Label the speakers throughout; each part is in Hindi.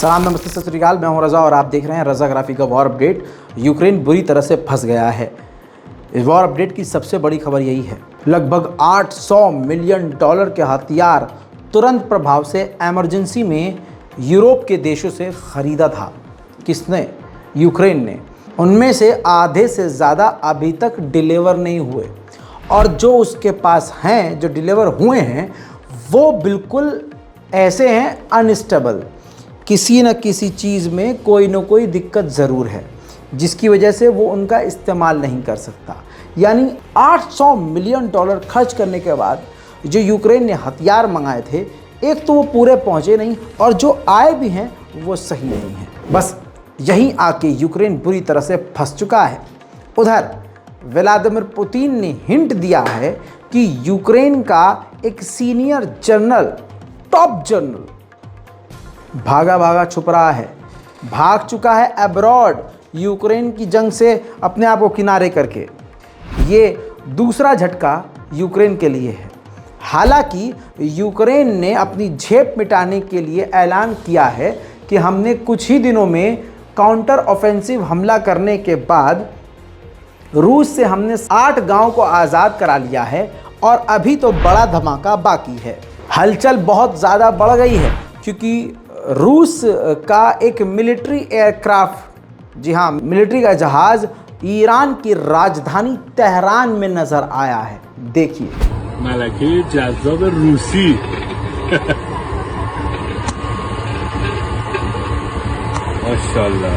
Speaker 1: सलाम, नमस्ते, सत श्री अकाल। मैं हूं रज़ा और आप देख रहे हैं रज़ाग्राफी का वॉर अपडेट। यूक्रेन बुरी तरह से फंस गया है। इस वॉर अपडेट की सबसे बड़ी खबर यही है, लगभग $800 मिलियन के हथियार तुरंत प्रभाव से इमरजेंसी में यूरोप के देशों से ख़रीदा था। किसने? यूक्रेन ने। उनमें से आधे से ज़्यादा अभी तक डिलीवर नहीं हुए, और जो उसके पास हैं, जो डिलीवर हुए हैं, वो बिल्कुल ऐसे हैं अनस्टेबल। किसी न किसी चीज़ में कोई न कोई दिक्कत ज़रूर है, जिसकी वजह से वो उनका इस्तेमाल नहीं कर सकता। यानी $800 मिलियन खर्च करने के बाद जो यूक्रेन ने हथियार मंगाए थे, एक तो वो पूरे पहुँचे नहीं, और जो आए भी हैं वो सही नहीं हैं। बस यहीं आके यूक्रेन बुरी तरह से फंस चुका है। उधर व्लादिमीर पुतिन ने हिंट दिया है कि यूक्रेन का एक सीनियर जनरल, टॉप जनरल, भागा छुप रहा है, भाग चुका है अब्रॉड, यूक्रेन की जंग से अपने आप को किनारे करके। ये दूसरा झटका यूक्रेन के लिए है। हालांकि यूक्रेन ने अपनी झेप मिटाने के लिए ऐलान किया है कि हमने कुछ ही दिनों में काउंटर ऑफेंसिव हमला करने के बाद रूस से हमने 8 गांव को आज़ाद करा लिया है, और अभी तो बड़ा धमाका बाकी है। हलचल बहुत ज़्यादा बढ़ गई है, क्योंकि रूस का एक मिलिट्री एयरक्राफ्ट, जी हाँ, मिलिट्री का जहाज़ ईरान की राजधानी तेहरान में नज़र आया है। देखिए,
Speaker 2: मलके जज़्ज़ाब रूसी माशाअल्लाह,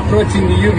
Speaker 2: Approaching the UV.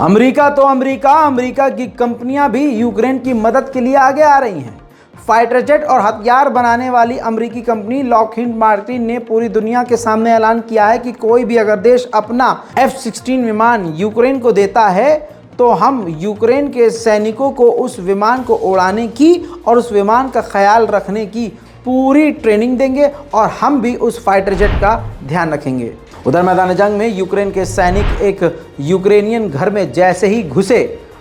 Speaker 1: अमेरिका तो अमेरिका की कंपनियां भी यूक्रेन की मदद के लिए आगे आ रही हैं। फाइटर जेट और हथियार बनाने वाली अमेरिकी कंपनी लॉकहीड मार्टिन ने पूरी दुनिया के सामने ऐलान किया है कि कोई भी अगर देश अपना F-16 विमान यूक्रेन को देता है, तो हम यूक्रेन के सैनिकों को उस विमान को उड़ाने की और उस विमान का ख्याल रखने की पूरी ट्रेनिंग देंगे, और हम भी उस फाइटर जेट का ध्यान रखेंगे। उधर मैदान जंग में यूक्रेन के सैनिक एक यूक्रेनियन घर में जैसे ही घुसे,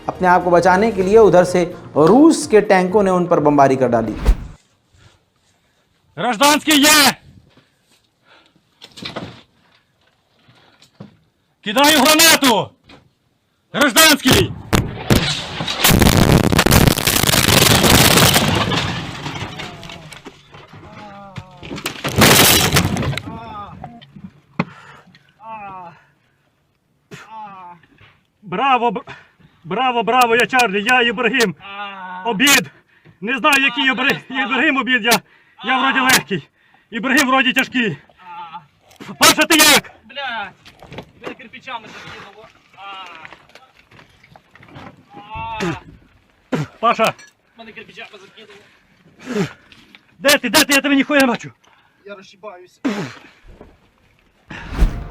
Speaker 1: अपने आप को बचाने के लिए उधर से रूस के टैंकों ने उन पर बमबारी कर डाली।
Speaker 3: Гражданский є! Кидаю гранату! Гражданский! Браво, я Чарлі, я Ібрагім. Обід. Не знаю, який Ібрагім обід, я вроді легкий. Ібрагім вроді тяжкий. Паша, ти як?
Speaker 4: Блядь, мене кирпичами закинуло.
Speaker 3: Паша.
Speaker 4: Мене кирпичами закинуло.
Speaker 3: Де ти? Я тебе ніхуя не бачу.
Speaker 4: Я розшибаюся.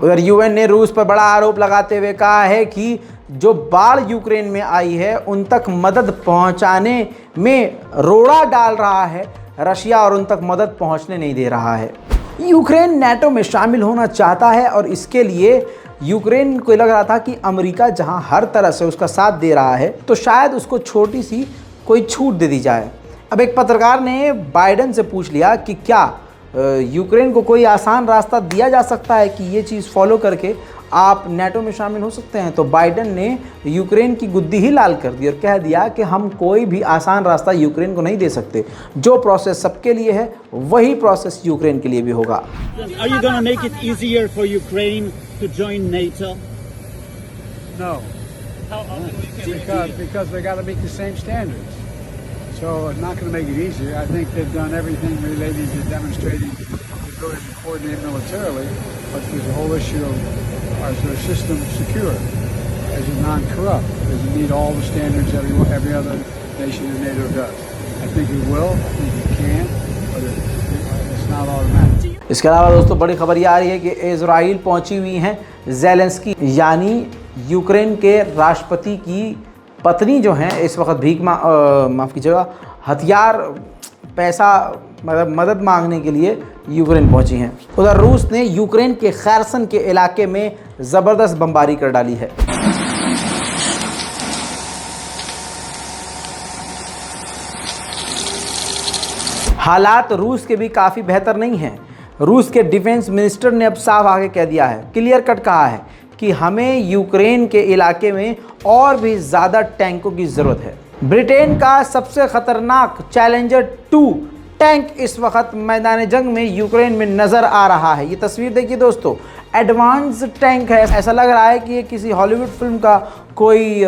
Speaker 1: उधर यूएन ने रूस पर बड़ा आरोप लगाते हुए कहा है कि जो बाढ़ यूक्रेन में आई है, उन तक मदद पहुंचाने में रोड़ा डाल रहा है रशिया, और उन तक मदद पहुंचने नहीं दे रहा है। यूक्रेन नाटो में शामिल होना चाहता है, और इसके लिए यूक्रेन को लग रहा था कि अमेरिका जहां हर तरह से उसका साथ दे रहा है, तो शायद उसको छोटी सी कोई छूट दे दी जाए। अब एक पत्रकार ने बाइडन से पूछ लिया कि क्या यूक्रेन को कोई आसान रास्ता दिया जा सकता है कि ये चीज़ फॉलो करके आप नाटो में शामिल हो सकते हैं। तो बाइडन ने यूक्रेन की गुद्दी ही लाल कर दी और कह दिया कि हम कोई भी आसान रास्ता यूक्रेन को नहीं दे सकते। जो प्रोसेस सबके लिए है, वही प्रोसेस यूक्रेन के लिए भी होगा।
Speaker 5: Are you going to make it easier for Ukraine to join NATO?
Speaker 6: No. Because they got to meet the same standards. So it's not going to make it easier. I think they've done everything related to demonstrating the ability to coordinate militarily, but there's a whole issue of, is their system secure? Is it non-corrupt? Does it meet all the standards every other nation in NATO does? I think it will. I think it can. But not automatic.
Speaker 1: इसके अलावा दोस्तों बड़ी खबर ये आ रही है कि इजराइल पहुंची हुई हैं जेलेंस्की यानी यूक्रेन के राष्ट्रपति की पत्नी जो हैं इस वक्त माफ़ कीजिएगा हथियार पैसा मदद मांगने के लिए यूक्रेन पहुंची हैं। उधर रूस ने यूक्रेन के खैरसन के इलाके में ज़बरदस्त बमबारी कर डाली है। हालात रूस के भी काफ़ी बेहतर नहीं हैं। रूस के डिफेंस मिनिस्टर ने अब साफ आगे कह दिया है, क्लियर कट कहा है कि हमें यूक्रेन के इलाके में और भी ज़्यादा टैंकों की ज़रूरत है। ब्रिटेन का सबसे ख़तरनाक चैलेंजर 2 टैंक इस वक्त मैदान जंग में यूक्रेन में नज़र आ रहा है। ये तस्वीर देखिए दोस्तों, एडवांस टैंक है। ऐसा लग रहा है कि ये किसी हॉलीवुड फिल्म का कोई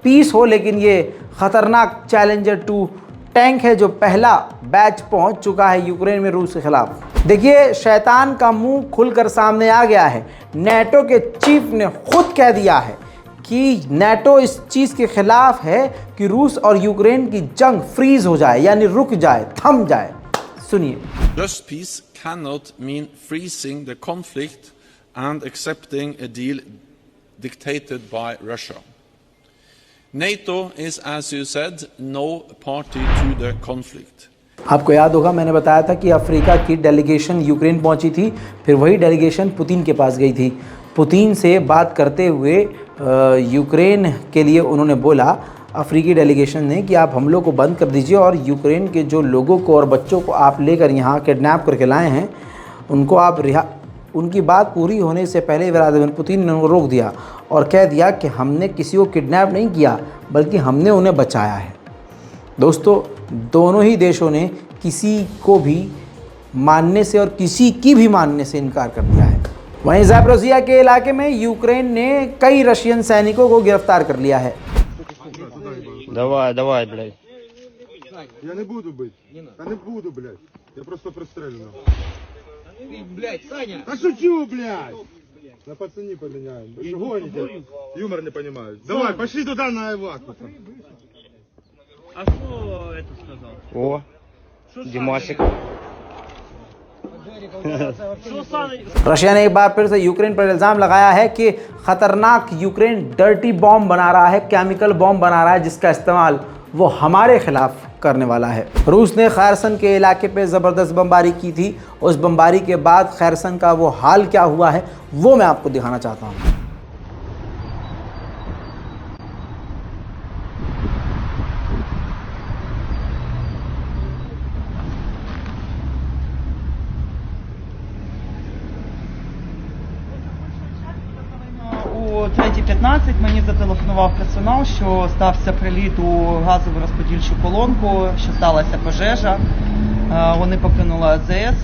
Speaker 1: पीस हो, लेकिन ये ख़तरनाक चैलेंजर 2 टैंक है जो पहला बैच पहुंच चुका है यूक्रेन में रूस के खिलाफ। देखिए, शैतान का मुंह खुलकर सामने आ गया है। नेटो के चीफ ने खुद कह दिया है कि नेटो इस चीज़ के खिलाफ है कि रूस और यूक्रेन की जंग फ्रीज हो जाए, यानी रुक जाए, थम जाए। सुनिए।
Speaker 7: Just peace cannot mean freezing the conflict and accepting a deal dictated by Russia. NATO is, as you said, no party to the conflict.
Speaker 1: आपको याद होगा मैंने बताया था कि अफ्रीका की डेलीगेशन यूक्रेन पहुंची थी, फिर वही डेलीगेशन पुतिन के पास गई थी। पुतिन से बात करते हुए यूक्रेन के लिए उन्होंने बोला, अफ्रीकी डेलीगेशन ने, कि आप हमलों को बंद कर दीजिए और यूक्रेन के जो लोगों को और बच्चों को आप लेकर यहाँ किडनैप करके लाए हैं उनको आप रिहा। उनकी बात पूरी होने से पहले व्लादिमीर पुतिन ने उनको रोक दिया और कह दिया कि हमने किसी को किडनैप नहीं किया बल्कि हमने उन्हें बचाया है। दोस्तों, दोनों ही देशों ने किसी को भी मानने से और किसी की भी मानने से इनकार कर दिया है। वहीं ज़ैपोरिज़िया के इलाके में यूक्रेन ने कई रशियन सैनिकों को गिरफ्तार कर लिया है।
Speaker 8: Давай, блядь.
Speaker 9: Я не буду бить. Я не буду, блядь. Я просто пристрелю.
Speaker 4: Блядь, Саня!
Speaker 9: Да шучу, блядь! На пацани поменяем. Вы что гоните? Юмор не понимают. Давай, пошли туда на эваку.
Speaker 4: А что это сказал?
Speaker 8: О, Димасик.
Speaker 4: Что Саня?
Speaker 1: रशिया ने एक बार फिर से यूक्रेन पर इल्ज़ाम लगाया है कि ख़तरनाक यूक्रेन डर्टी बॉम्ब बना रहा है, केमिकल बॉम्ब बना रहा है, जिसका इस्तेमाल वो हमारे खिलाफ करने वाला है। रूस ने खैरसन के इलाके पे ज़बरदस्त बमबारी की थी। उस बमबारी के बाद खैरसन का वो हाल क्या हुआ है वो मैं आपको दिखाना चाहता हूँ।
Speaker 10: О 3:15 мені зателефонував персонал, що стався приліт у газову розподільчу колонку, що сталася пожежа. Вони покинули АЗС.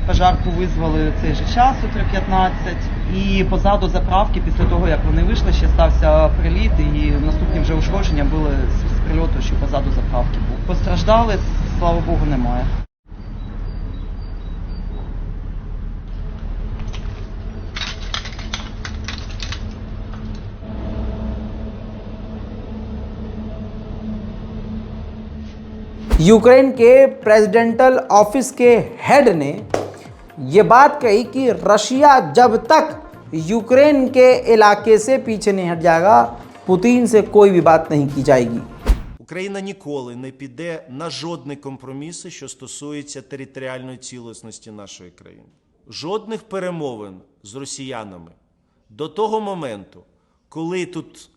Speaker 10: Пожарку визвали цей же час о 3:15. І позаду заправки, після того, як вони вийшли, ще стався приліт. І наступні вже ушкодження були з прильоту, що позаду заправки був. Постраждали, слава Богу, немає.
Speaker 1: यूक्रेन के प्रेसिडेंटल ऑफिस के हेड ने ये बात कही कि रशिया जब तक यूक्रेन के इलाके से पीछे नहीं हट जाएगा, पुतिन से कोई भी बात नहीं की जाएगी।
Speaker 11: Україна ніколи не піде на жодні компроміси, що стосуються територіальної цілісності нашої країни. Жодних перемовин з росіянами до того моменту, коли тут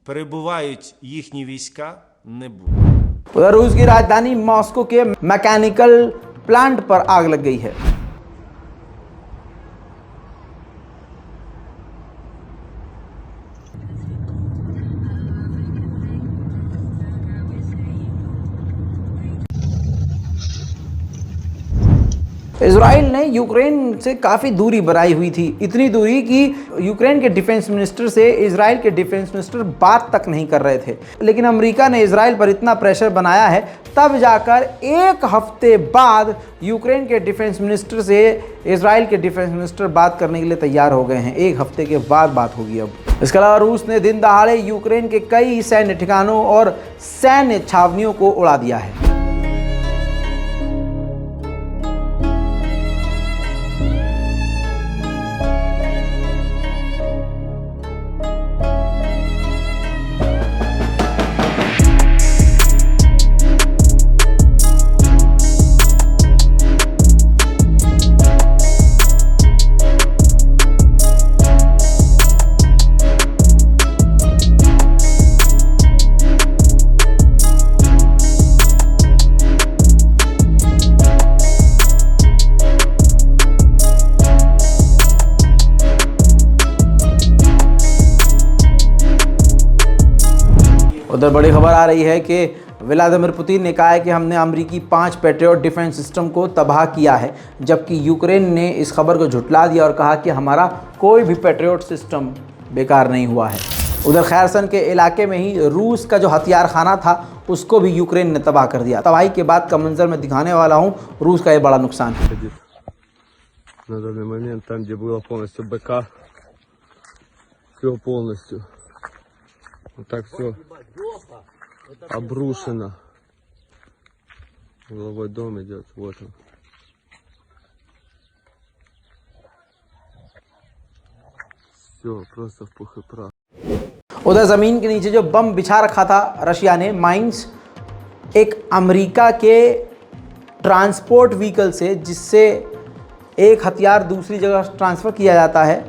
Speaker 11: перебувають їхні війська, не буде.
Speaker 1: उधर रूस की राजधानी मॉस्को के मैकेनिकल प्लांट पर आग लग गई है। इजराइल ने यूक्रेन से काफ़ी दूरी बनाई हुई थी, इतनी दूरी कि यूक्रेन के डिफेंस मिनिस्टर से इजराइल के डिफेंस मिनिस्टर बात तक नहीं कर रहे थे। लेकिन अमेरिका ने इजराइल पर इतना प्रेशर बनाया है, तब जाकर एक हफ्ते बाद यूक्रेन के डिफेंस मिनिस्टर से इजराइल के डिफेंस मिनिस्टर बात करने के लिए तैयार हो गए हैं। एक हफ्ते के बाद बात होगी। अब इसके अलावा रूस ने दिन दहाड़े यूक्रेन के कई सैन्य ठिकानों और सैन्य छावनियों को उड़ा दिया है। उधर बड़ी खबर आ रही है कि व्लादिमीर पुतिन ने कहा है कि हमने अमेरिकी 5 पैट्रियट डिफेंस सिस्टम को तबाह किया है, जबकि यूक्रेन ने इस खबर को झुटला दिया और कहा कि हमारा कोई भी पैट्रियट सिस्टम बेकार नहीं हुआ है। उधर खैरसन के इलाके में ही रूस का जो हथियार खाना था उसको भी यूक्रेन ने तबाह कर दिया। तबाही के बाद का मंजर मैं दिखाने वाला हूँ। रूस का ये बड़ा नुकसान है।
Speaker 2: На данный момент там, где было полностью БК, все полностью. Вот так все обрушено. Угловой дом идет, вот он. Все, просто в пух и прах.
Speaker 1: उधर ज़मीन के नीचे जो बम बिछा रखा था रशिया ने, माइंस, एक अमेरिका के ट्रांसपोर्ट व्हीकल से, जिससे एक हथियार दूसरी जगह ट्रांसफ़र किया जाता है,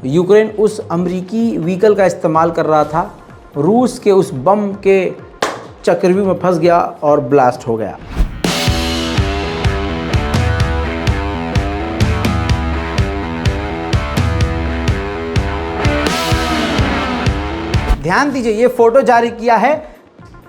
Speaker 1: यूक्रेन उस अमेरिकी व्हीकल का इस्तेमाल कर रहा था। रूस के उस बम के चक्रव्यूह में फंस गया और ब्लास्ट हो गया। ध्यान दीजिए, ये फ़ोटो जारी किया है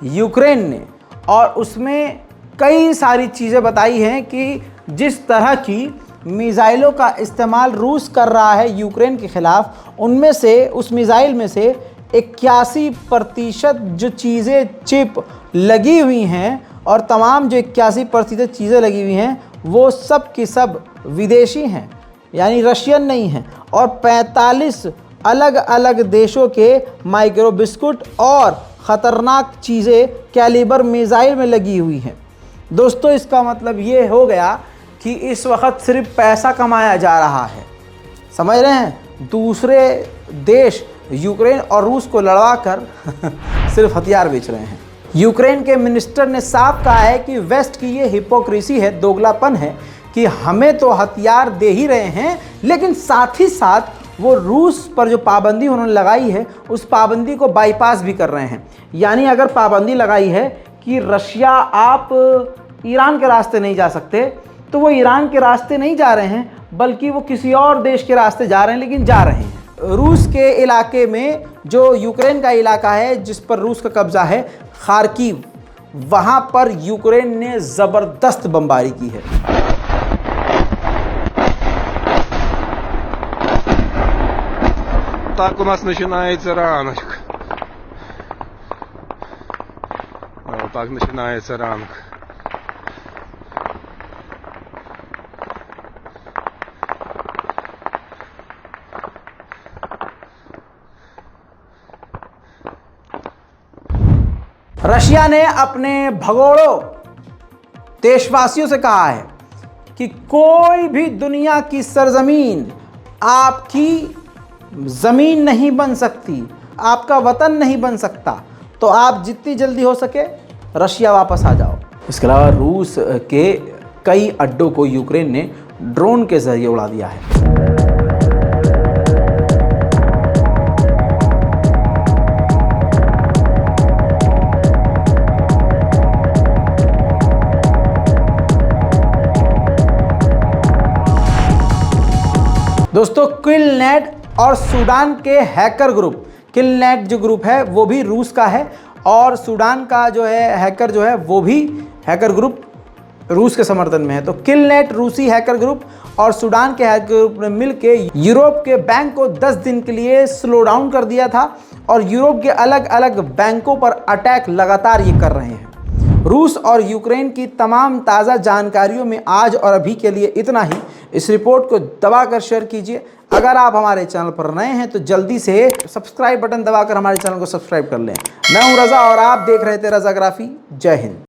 Speaker 1: यूक्रेन ने और उसमें कई सारी चीज़ें बताई हैं कि जिस तरह की मिसाइलों का इस्तेमाल रूस कर रहा है यूक्रेन के ख़िलाफ़, उनमें से, उस मिसाइल में से 81% जो चीज़ें चिप लगी हुई हैं और तमाम जो 81% चीज़ें लगी हुई हैं वो सब की सब विदेशी हैं, यानी रशियन नहीं हैं। और 45 अलग अलग देशों के माइक्रो बिस्कुट और ख़तरनाक चीज़ें कैलिबर मिसाइल में लगी हुई हैं। दोस्तों, इसका मतलब ये हो गया कि इस वक्त सिर्फ पैसा कमाया जा रहा है, समझ रहे हैं। दूसरे देश यूक्रेन और रूस को लड़वा कर सिर्फ हथियार बेच रहे हैं। यूक्रेन के मिनिस्टर ने साफ कहा है कि वेस्ट की ये हिपोक्रेसी है, दोगलापन है कि हमें तो हथियार दे ही रहे हैं, लेकिन साथ ही साथ वो रूस पर जो पाबंदी उन्होंने लगाई है उस पाबंदी को बाईपास भी कर रहे हैं। यानी अगर पाबंदी लगाई है कि रशिया, आप ईरान के रास्ते नहीं जा सकते, तो वो ईरान के रास्ते नहीं जा रहे हैं, बल्कि वो किसी और देश के रास्ते जा रहे हैं, लेकिन जा रहे हैं। रूस के इलाके में, जो यूक्रेन का इलाका है जिस पर रूस का कब्जा है, खार्किव, वहाँ पर यूक्रेन ने ज़बरदस्त बमबारी की है।
Speaker 12: Так у нас начинается ранок. Вот так начинается ранок.
Speaker 1: रशिया ने अपने भगोड़ों देशवासियों से कहा है कि कोई भी दुनिया की सरजमीन आपकी ज़मीन नहीं बन सकती, आपका वतन नहीं बन सकता, तो आप जितनी जल्दी हो सके रशिया वापस आ जाओ। इसके अलावा रूस के कई अड्डों को यूक्रेन ने ड्रोन के ज़रिए उड़ा दिया है। दोस्तों, किलनेट और सूडान के हैकर ग्रुप, किलनेट जो ग्रुप है वो भी रूस का है और सूडान का जो है हैकर जो है वो भी हैकर ग्रुप रूस के समर्थन में है। तो किलनेट रूसी हैकर ग्रुप और सूडान के हैकर ग्रुप ने मिलकर यूरोप के बैंक को 10 दिन के लिए स्लो डाउन कर दिया था और यूरोप के अलग अलग बैंकों पर अटैक लगातार ये कर रहे हैं। रूस और यूक्रेन की तमाम ताज़ा जानकारियों में आज और अभी के लिए इतना ही। इस रिपोर्ट को दबाकर शेयर कीजिए। अगर आप हमारे चैनल पर नए हैं तो जल्दी से सब्सक्राइब बटन दबाकर हमारे चैनल को सब्सक्राइब कर लें। मैं हूं रज़ा और आप देख रहे थे रज़ाग्राफी। जय हिंद।